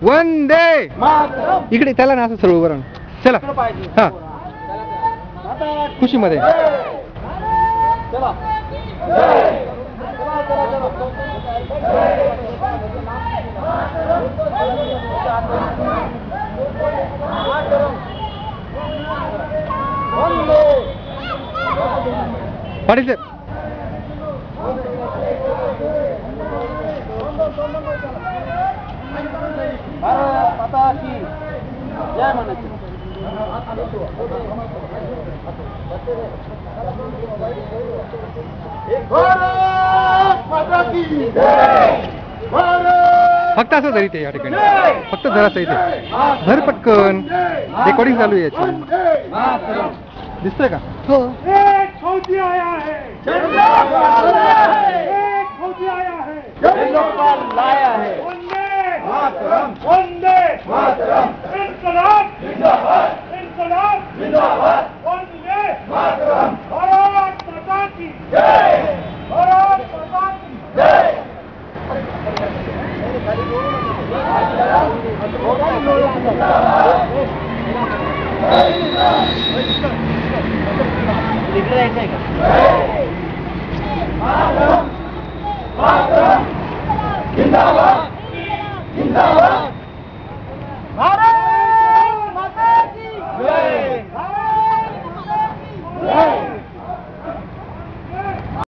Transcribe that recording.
वंदे इकडे त्याला ना असं सर्व उभं राहून चला हा खुशीमध्ये पाटील सर भारत माता की जय म्हणायची भारत माता की जय फक्त असं धरी ते या ठिकाणी फक्त धराचं इथे धर पटकन रेकॉर्डिंग चालू आहे याची दिसतंय का हो एक फौजी आया है एक फौजी आया है लाया है वंदे मातरम वंदे मातरम इनकलाब जिंदाबाद इनकलाब जिंदाबाद वंदे मातरम भारत माता की जय भारत माता की जय जिंदाबाद